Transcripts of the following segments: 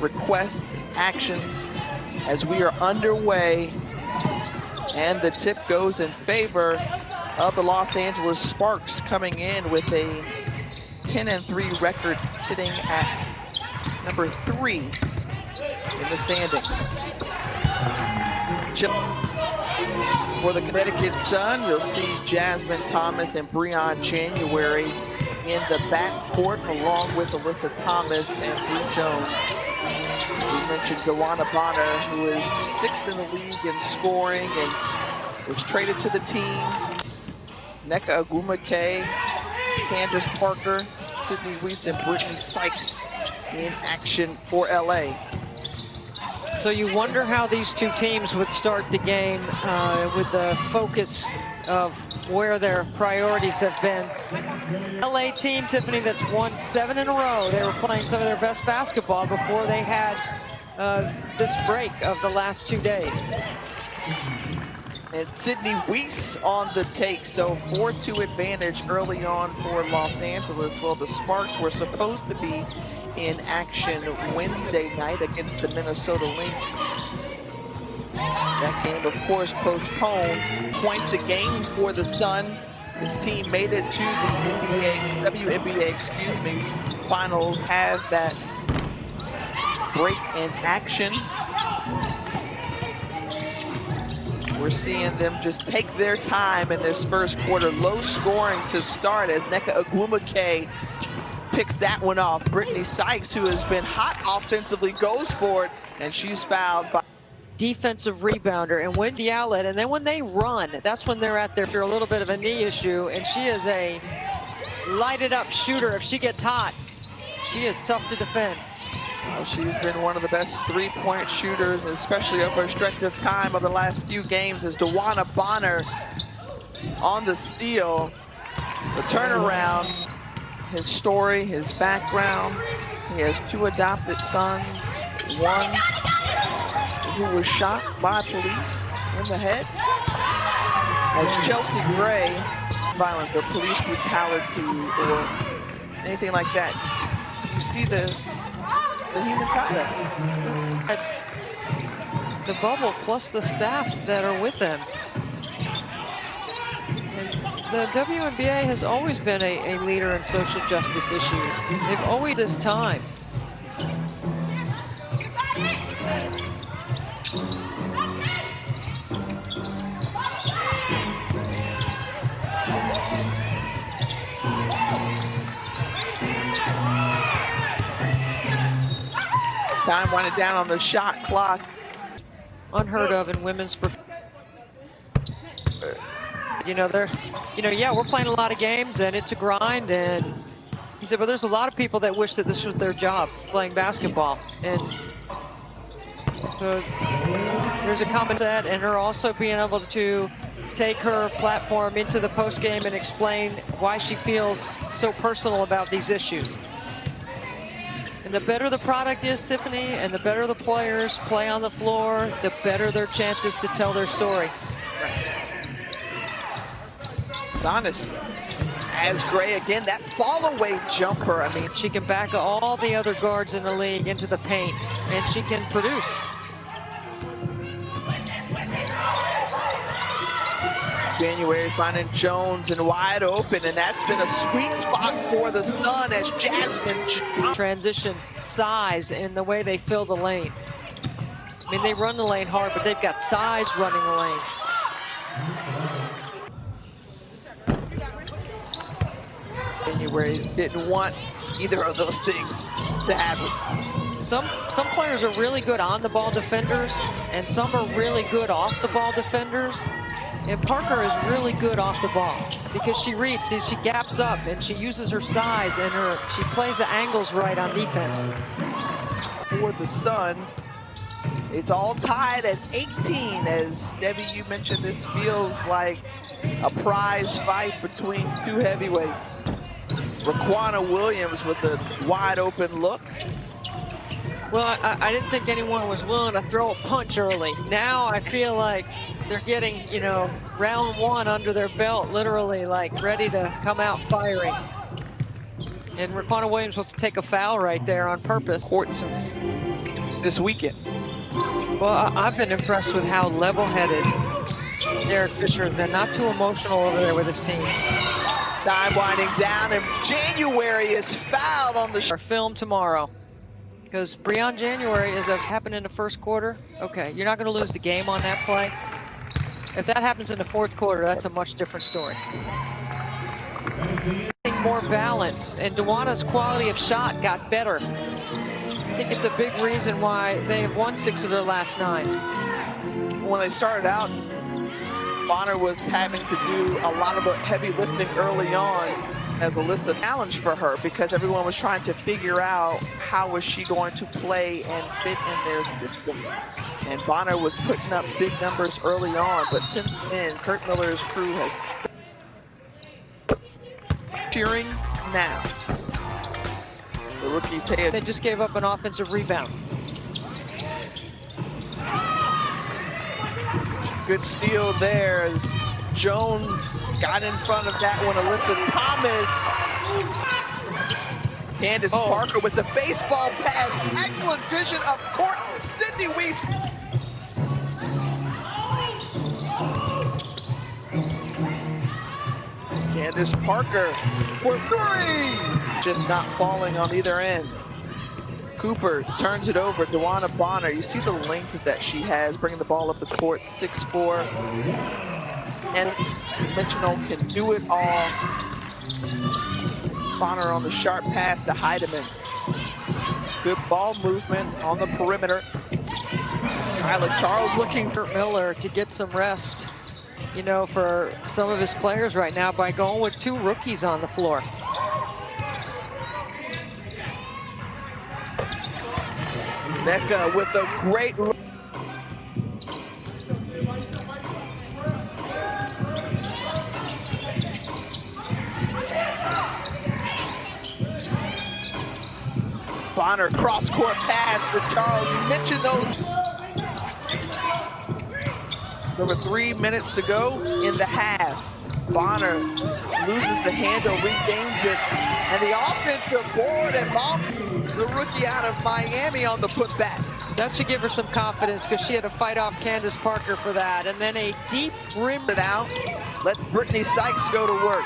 requests, actions as we are underway. And the tip goes in favor of the Los Angeles Sparks, coming in with a 10-3 record, sitting at number 3 in the standing. For the Connecticut Sun, you'll see Jasmine Thomas and Breon January in the backcourt, along with Alyssa Thomas and Bree Jones. We mentioned Dawana Bonner, who is 6th in the league in scoring and was traded to the team. Nneka Ogwumike, Candace Parker, Sydney Weiss, and Brittany Sykes in action for LA. So you wonder how these two teams would start the game with the focus of where their priorities have been. LA team, Tiffany, that's won 7 in a row. They were playing some of their best basketball before they had this break of the last 2 days. And Sydney Weiss on the take, so 4-2 advantage early on for Los Angeles. Well, the Sparks were supposed to be in action Wednesday night against the Minnesota Lynx. That game, of course, postponed. Points a game for the Sun. This team made it to the WNBA, finals. Have that break in action. We're seeing them just take their time in this first quarter. Low scoring to start as Nneka Ogwumike picks that one off. Brittany Sykes, who has been hot offensively, goes for it, and she's fouled by defensive rebounder and win the outlet. And then when they run, that's when they're at their a little bit of a knee issue. And she is a lighted up shooter. If she gets hot, she is tough to defend. Well, she's been one of the best three-point shooters, especially over a stretch of time of the last few games, as Dawana Bonner on the steal. The turnaround, his story, his background. He has 2 adopted sons, one who was shot by police in the head. As Chelsea Gray, violent or police brutality or anything like that. You see the human conduct. The bubble plus the staffs that are with them. And the WNBA has always been a leader in social justice issues. They've always this time. Time winding down on the shot clock. Unheard of in women's. Yeah, we're playing a lot of games and it's a grind. And he said, but there's a lot of people that wish that this was their job, playing basketball. And so there's a common set, and her also being able to take her platform into the post game and explain why she feels so personal about these issues. And the better the product is, Tiffany, and the better the players play on the floor, the better their chances to tell their story. Adonis as Gray again, that fall away jumper. I mean, she can back all the other guards in the league into the paint, and she can produce. January finding Jones and wide open, and that's been a sweet spot for the Sun as Jasmine transition size in the way they fill the lane. I mean, they run the lane hard, but they've got size running the lanes. January didn't want either of those things to happen. Some players are really good on the ball defenders, and some are really good off the ball defenders. And Parker is really good off the ball because she reads, she gaps up, and she uses her size and she plays the angles right on defense. For the Sun, it's all tied at 18 as Debbie, you mentioned this feels like a prize fight between 2 heavyweights. Raquana Williams with a wide open look. Well, I didn't think anyone was willing to throw a punch early. Now I feel like they're getting, round 1 under their belt, literally, like ready to come out firing. And Raquana Williams was to take a foul right there on purpose. Court since this weekend. Well, I've been impressed with how level-headed Derek Fisher has been. Not too emotional over there with his team. Time winding down, and January is fouled on the Our film tomorrow. Because Breon January is happened in the first quarter. Okay, you're not going to lose the game on that play. If that happens in the fourth quarter, that's a much different story. More balance, and DeWanna's quality of shot got better. I think it's a big reason why they have won 6 of their last 9. When they started out, Bonner was having to do a lot of the heavy lifting early on as a list of challenge for her, because everyone was trying to figure out how was she going to play and fit in their system. And Bonner was putting up big numbers early on, but since then, Kurt Miller's crew has cheering now. The rookie Taya. They just gave up an offensive rebound. Good steal there as Jones got in front of that one. Alyssa Thomas. Candace Parker with the baseball pass. Excellent vision up court. Sydney Weiss. Candace Parker for 3. Just not falling on either end. Cooper turns it over. DeWanna Bonner. You see the length that she has, bringing the ball up the court. 6'4". And dimensional, can do it all. Bonner on the sharp pass to Heidemann. Good ball movement on the perimeter. Kyla Charles looking for Miller to get some rest, you know, for some of his players right now by going with 2 rookies on the floor. Becca with a great Bonner cross-court pass for Charles. You mentioned those. Over 3 minutes to go in the half. Bonner loses the handle, regains it, and the offensive board, and Mom, the rookie out of Miami, on the putback. That should give her some confidence, because she had to fight off Candace Parker for that. And then a deep rim. It out. Let Brittany Sykes go to work.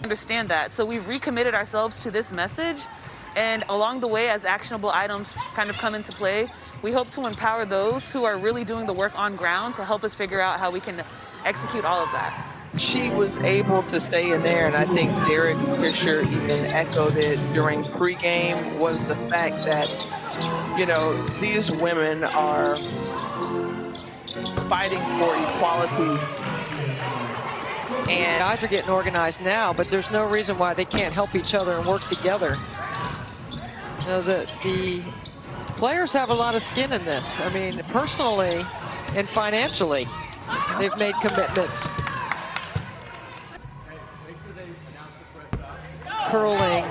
Understand that. So we've recommitted ourselves to this message, and along the way, as actionable items kind of come into play, we hope to empower those who are really doing the work on ground to help us figure out how we can execute all of that. She was able to stay in there, and I think Derek Fisher even echoed it during pregame, was the fact that, you know, these women are fighting for equality. And guys are getting organized now, but there's no reason why they can't help each other and work together. You know, the players have a lot of skin in this. I mean, personally and financially, they've made commitments. Curling.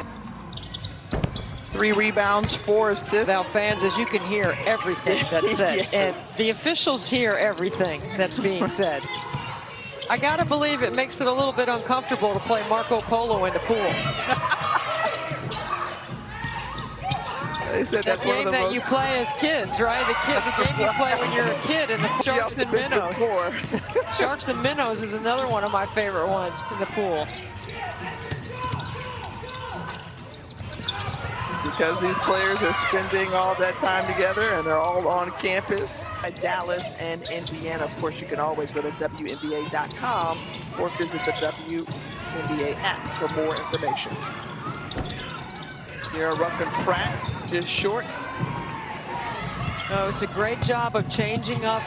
3 rebounds, 4 assists. Now, fans, as you can hear everything that's said, Yes. and the officials hear everything that's being said. I gotta believe it makes it a little bit uncomfortable to play Marco Polo in the pool. They said That that's one of game the that most you play as kids, right? The game you play when you're a kid in the Sharks and Minnows. Sharks and Minnows is another one of my favorite ones in the pool. Because these players are spending all that time together and they're all on campus at Dallas and Indiana. Of course, you can always go to WNBA.com or visit the WNBA app for more information. Here, Ruffin Pratt is short. Oh, it's a great job of changing up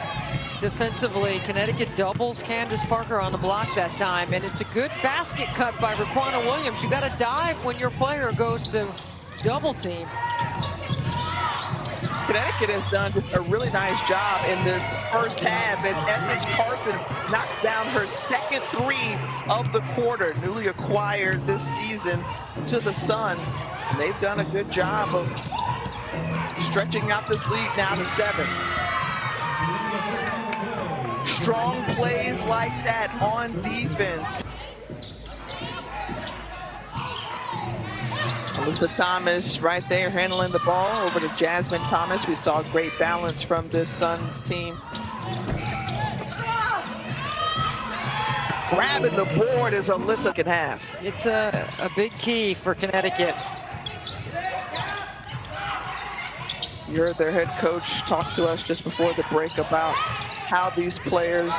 defensively. Connecticut doubles Candace Parker on the block that time, and it's a good basket cut by Raquana Williams. You got to dive when your player goes to double team. Connecticut has done a really nice job in this first half as Essex Carson knocks down her second 3 of the quarter, newly acquired this season to the Sun. And they've done a good job of stretching out this lead now to 7. strong plays like that on defense. Alyssa Thomas right there handling the ball over to Jasmine Thomas. We saw great balance from this Suns team. Grabbing the board is Alyssa can have. It's a big key for Connecticut. You heard their head coach talk to us just before the break about how these players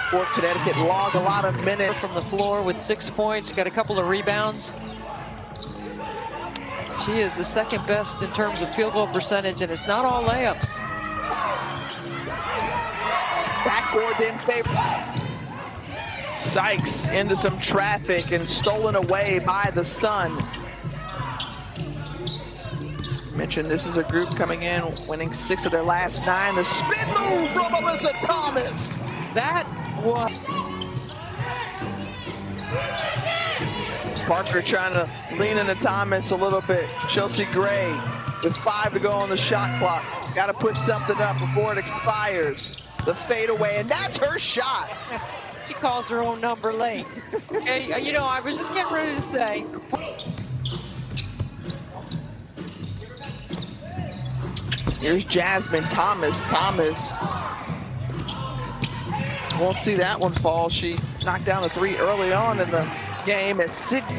for Connecticut log a lot of minutes. From the floor with 6 points, got a couple of rebounds. She is the second best in terms of field goal percentage, and it's not all layups. Backboard in favor. Sykes into some traffic and stolen away by the Sun. Mentioned this is a group coming in, winning 6 of their last 9. The spin move from Alyssa Thomas. That was... Parker trying to lean into Thomas a little bit. Chelsea Gray with 5 to go on the shot clock. Got to put something up before it expires. The fadeaway, and that's her shot. She calls her own number late. Okay, you know, I was just getting ready to say. Here's Jasmine Thomas. Thomas won't see that one fall. She knocked down the 3 early on in the game at Sydney.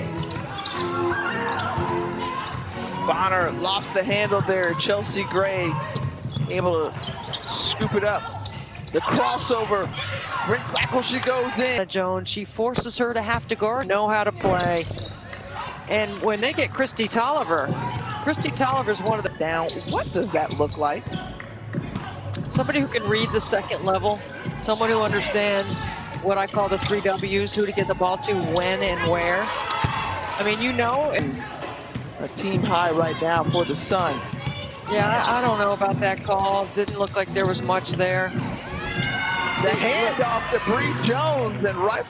Bonner lost the handle there. Chelsea Gray able to scoop it up. The crossover. Brent Slackle, she goes in. Jones, she forces her to have to guard, know how to play. And when they get Christy Tolliver's one of the Down. What does that look like? somebody who can read the second level, someone who understands what I call the 3 W's, who to get the ball to, when and where. I mean, you know. A team high right now for the Sun. Yeah, I don't know about that call. Didn't look like there was much there. The handoff to Bree Jones and right.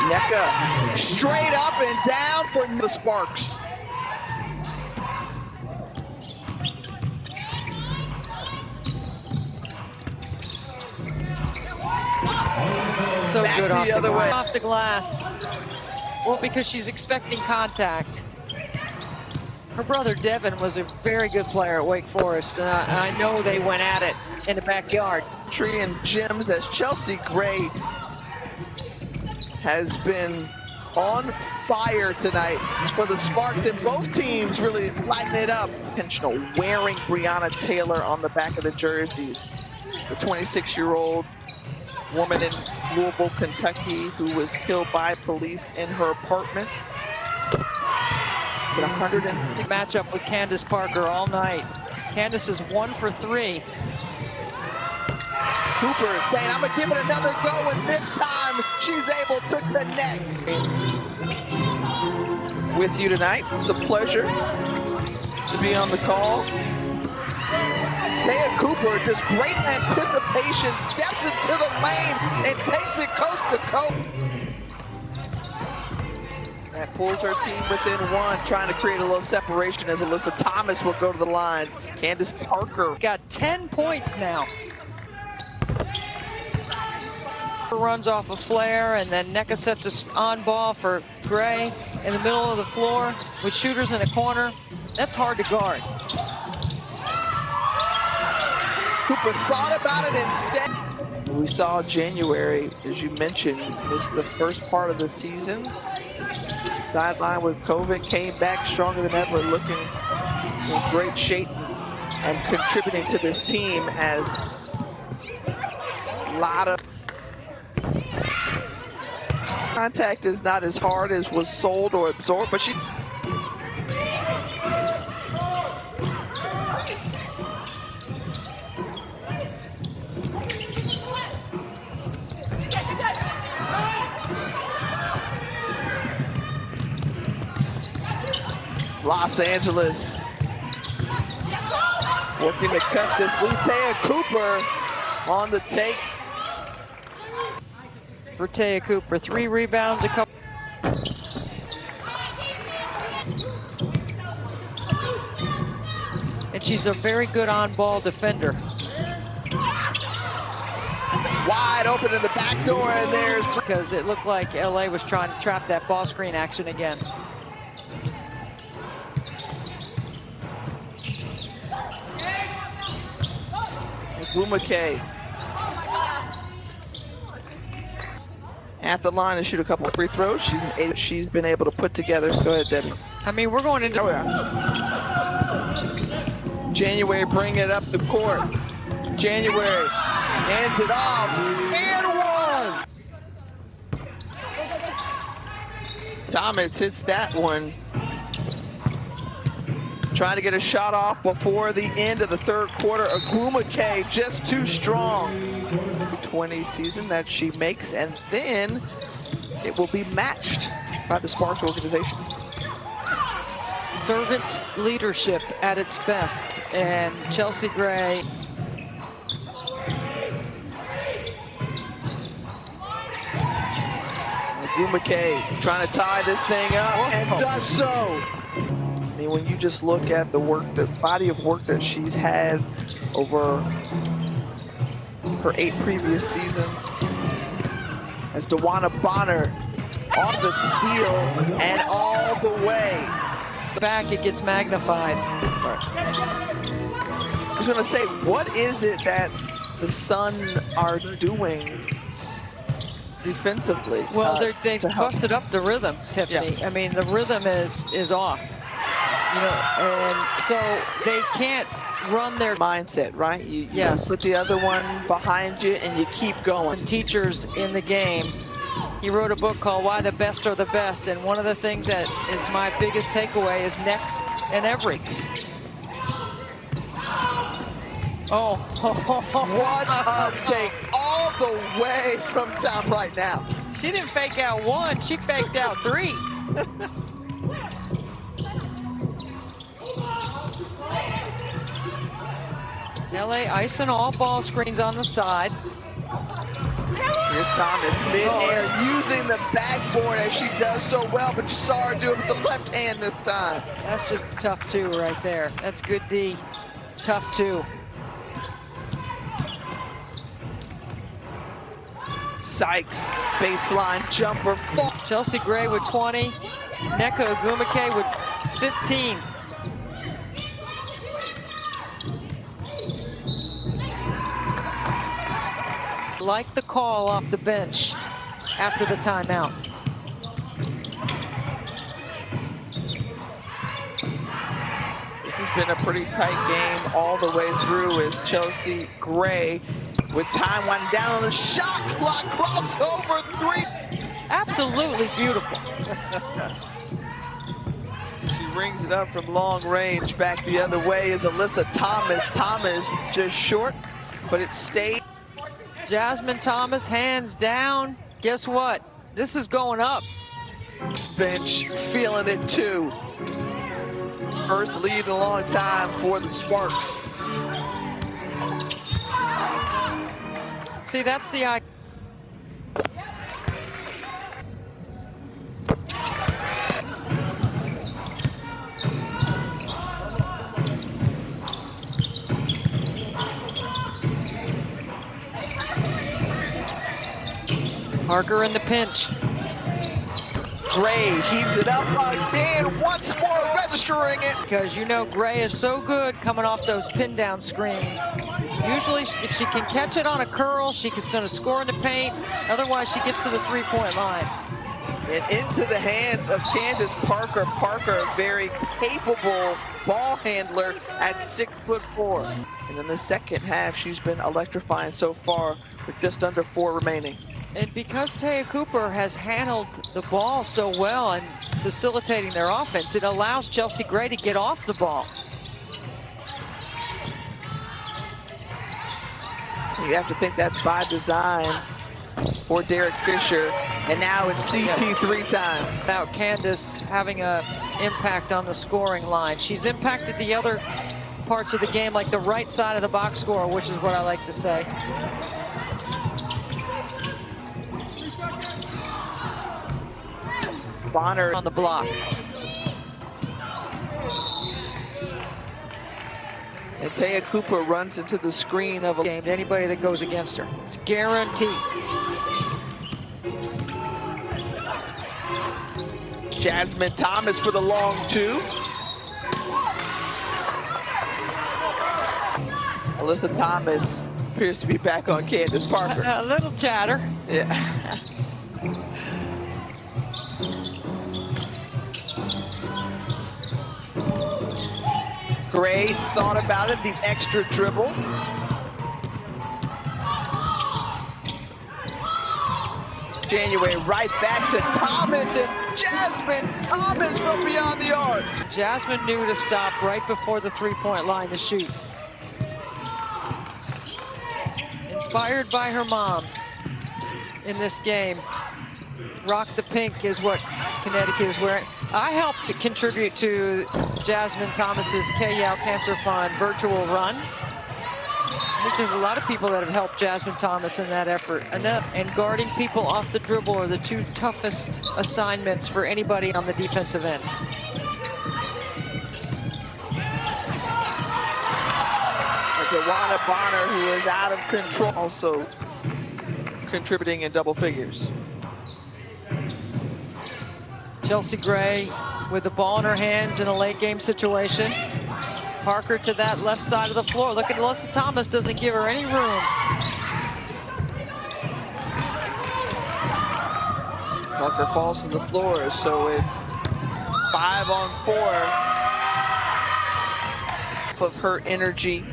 Nneka straight up and down for the Sparks. So Back good the other way. Off the glass. Well, because she's expecting contact. Her brother Devin was a very good player at Wake Forest, and I know they went at it in the backyard. Tree and gyms as Chelsea Gray has been on fire tonight for the Sparks, and both teams really lighting it up. Intentional, wearing Breonna Taylor on the back of the jerseys. The 26-year-old woman in Louisville, Kentucky, who was killed by police in her apartment. 100 matchup with Candace Parker all night. Candace is 1 for 3. Cooper saying, I'm gonna give it another go, and this time she's able to connect. With you tonight, it's a pleasure to be on the call. Taya Cooper, just great anticipation, steps into the lane and takes it coast to coast. That pulls her team within 1, trying to create a little separation as Alyssa Thomas will go to the line. Candace Parker. Got 10 points now. Runs off a flare, and then Nneka sets us on ball for Gray in the middle of the floor with shooters in a corner. That's hard to guard. Cooper thought about it instead. We saw January, as you mentioned, was the first part of the season. Sideline with COVID, came back stronger than ever, looking in great shape and contributing to this team as a lot of contact is not as hard as was sold or absorbed, but she Los Angeles working to cut this loose. Taya Cooper on the take. For Taya Cooper, 3 rebounds, a couple. she's a very good on-ball defender. Wide open in the back door, and there's... Because it looked like LA was trying to trap that ball screen action again. Gumake at the line to shoot a couple free throws. She's been able to put together. Go ahead, Debbie. I mean, we're going into... Oh, yeah. January bringing it up the court. January hands it off and one. Thomas hits that one. Trying to get a shot off before the end of the third quarter. Agumake just too strong. 20 season that she makes, and then it will be matched by the Sparks organization. Servant leadership at its best, and Chelsea Gray. Agumake trying to tie this thing up and does so. I mean, when you just look at the work, the body of work that she's had over her 8 previous seasons, as DeWanna Bonner on the steal and all the way. Back, it gets magnified. I was gonna say, what is it that the Sun are doing defensively? Well, they busted up the rhythm, Tiffany. Yeah. I mean, the rhythm is off. You know, and so they can't run their mindset, right? You yes. Put the other one behind you and you keep going. Teachers in the game. He wrote a book called Why the Best Are the Best, and one of the things that is my biggest takeaway is next and every. Oh, what a take all the way from Tom right now. She didn't fake out 1, she faked out 3. LA icing all ball screens on the side. Here's Thomas mid-air using the backboard as she does so well, but you saw her do it with the left hand this time. That's just tough 2 right there. That's good D. Tough 2. Sykes, baseline jumper. Chelsea Gray with 20. Nneka Agumake with 15. Like the call off the bench after the timeout. This has been a pretty tight game all the way through as Chelsea Gray with time winding down on the shot clock, crossover 3. Absolutely beautiful. She rings it up from long range. Back the other way is Alyssa Thomas. Thomas just short, but it stayed. Jasmine Thomas, hands down. Guess what? This is going up. This bench feeling it too. First lead in a long time for the Sparks. See, that's the eye. Parker in the pinch. Gray heaves it up again, once more registering it. Because you know Gray is so good coming off those pin down screens. Usually if she can catch it on a curl, she's going to score in the paint. Otherwise she gets to the 3-point line. And into the hands of Candace Parker. Parker, a very capable ball handler at 6'4". And in the second half, she's been electrifying so far with just under 4 remaining. And because Taya Cooper has handled the ball so well and facilitating their offense, it allows Chelsea Gray to get off the ball. You have to think that's by design for Derek Fisher. And now it's CP3 time. Without Candace having an impact on the scoring line. She's impacted the other parts of the game, like the right side of the box score, which is what I like to say. Bonner on the block. And Taya Cooper runs into the screen of a game to anybody that goes against her. It's guaranteed. Jasmine Thomas for the long two. Alyssa Thomas appears to be back on Candace Parker. A little chatter. Yeah. Gray thought about it, the extra dribble. January right back to Thomas, and Jasmine Thomas from beyond the arc. Jasmine knew to stop right before the three-point line to shoot. Inspired by her mom in this game. Rock the Pink is what Connecticut is wearing. I helped to contribute to Jasmine Thomas's K-Yao Cancer Fund virtual run. I think there's a lot of people that have helped Jasmine Thomas in that effort. And guarding people off the dribble are the two toughest assignments for anybody on the defensive end. Dawana Bonner, who is out of control, also contributing in double figures. Chelsea Gray with the ball in her hands in a late game situation. Parker to that left side of the floor. Look at Alyssa Thomas, doesn't give her any room. Parker falls to the floor, so it's 5-on-4 of her energy.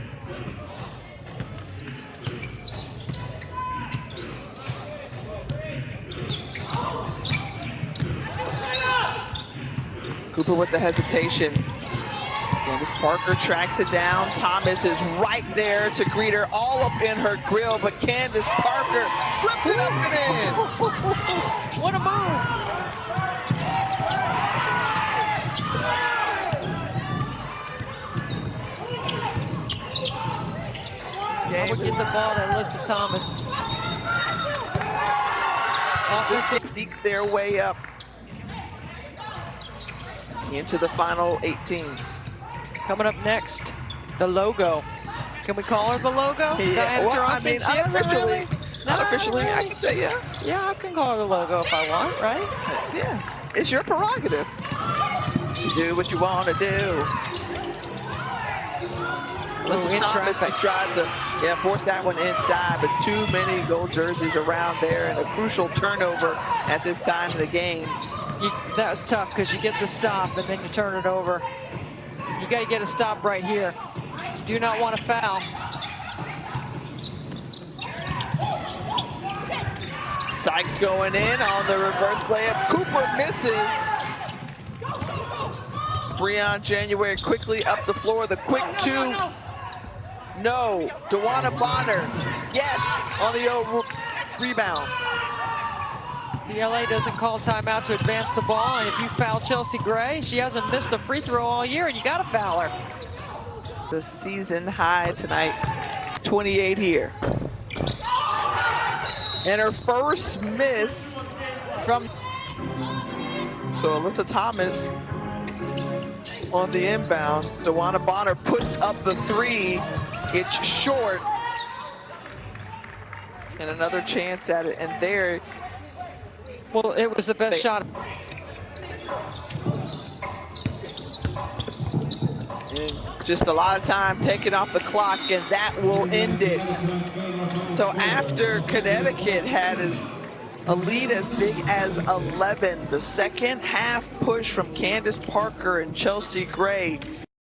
Cooper with the hesitation. Candace Parker tracks it down. Thomas is right there to greet her, all up in her grill, but Candace Parker flips it up and in. What a move! I would get the ball to Alyssa Thomas. They sneak their way up into the final 8 teams. Coming up next, the logo. Can we call her the logo? Yeah, well, I mean, unofficially, unofficially, I can say yeah. Yeah, I can call her the logo if I want, right? Yeah, it's your prerogative. You do what you want to do. Listen, Thomas tried to force that one inside, but too many gold jerseys around there and a crucial turnover at this time of the game. That was tough because you get the stop and then you turn it over. You got to get a stop right here. You do not want to foul. Sykes going in on the reverse layup. Cooper misses. Breon January quickly up the floor. The quick two. No. Dawana Bonner. Yes. On the rebound. The LA doesn't call timeout to advance the ball, and if you foul Chelsea Gray, she hasn't missed a free throw all year, and you got to foul her. The season high tonight, 28 here. And her first miss from... So Alyssa Thomas on the inbound. Dawana Bonner puts up the three. It's short. And another chance at it, and there... Well, it was the best shot. And just a lot of time taken off the clock, and that will end it. So after Connecticut had a lead as big as 11, the second half push from Candace Parker and Chelsea Gray